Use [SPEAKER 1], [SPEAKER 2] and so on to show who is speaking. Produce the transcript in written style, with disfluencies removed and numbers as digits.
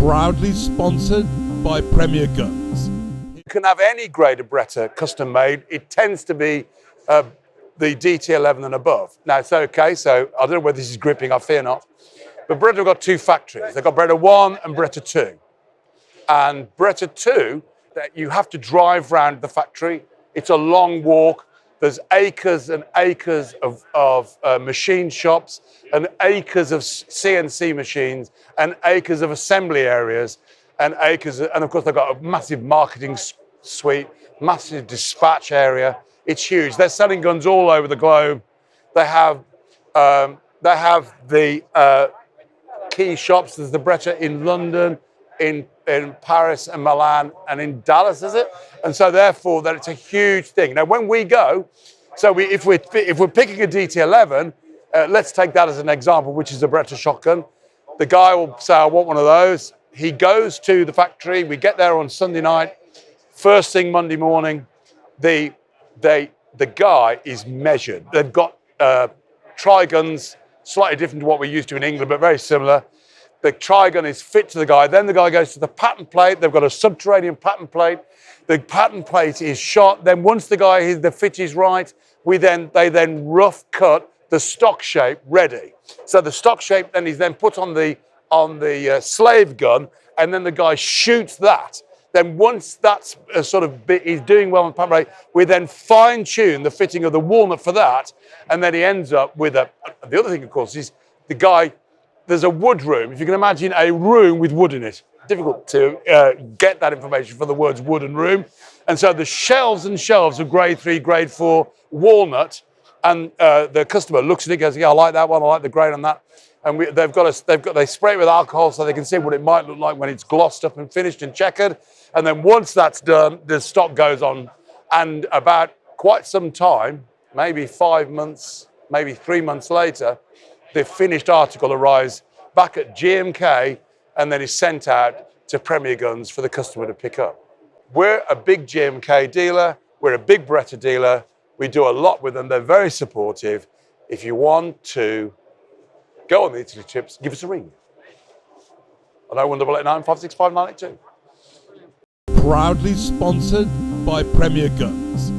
[SPEAKER 1] Proudly sponsored by Premier Guns.
[SPEAKER 2] You can have any grade of Beretta custom made. It tends to be the DT11 and above. Now it's okay, so I don't know whether this is gripping, I fear not. But Beretta have got two factories. They've got Beretta 1 and Beretta 2. And Beretta 2, that you have to drive around the factory. It's a long walk. There's acres and acres of machine shops and acres of CNC machines and acres of assembly areas and acres, and of course they've got a massive marketing suite, massive dispatch area. It's huge. They're selling guns all over the globe. They have the key shops. There's the Beretta in London, in Paris and Milan, and in Dallas, is it? And so therefore that it's a huge thing. Now when we go, if we're picking a DT11, let's take that as an example, which is a Beretta shotgun. The guy will say, I want one of those. He goes to the factory. We get there on Sunday night. First thing Monday morning, the guy is measured. They've got tri-guns, slightly different to what we're used to in England, but very similar. The tri-gun is fit to the guy. Then the guy goes to the pattern plate. They've got a subterranean pattern plate. The pattern plate is shot. Then once the fit is right, they then rough cut the stock shape ready. So the stock shape then is then put on the slave gun, and then the guy shoots that. Then once that's he's doing well on the pattern plate, we then fine tune the fitting of the walnut for that, and then he ends up with the other thing, of course, is the guy. There's a wood room. If you can imagine a room with wood in it, difficult to get that information for the words wood and room. And so the shelves and shelves of grade 3, grade 4 walnut, and the customer looks at it and goes, yeah, I like that one, I like the grade on that. And they spray it with alcohol so they can see what it might look like when it's glossed up and finished and checkered. And then once that's done, the stock goes on. And about quite some time, maybe 5 months, maybe 3 months later, the finished article arrives back at GMK and then is sent out to Premier Guns for the customer to pick up. We're a big GMK dealer. We're a big Beretta dealer. We do a lot with them. They're very supportive. If you want to go on the Italy trips, give us a ring. 01889 565 982.
[SPEAKER 1] Proudly sponsored by Premier Guns.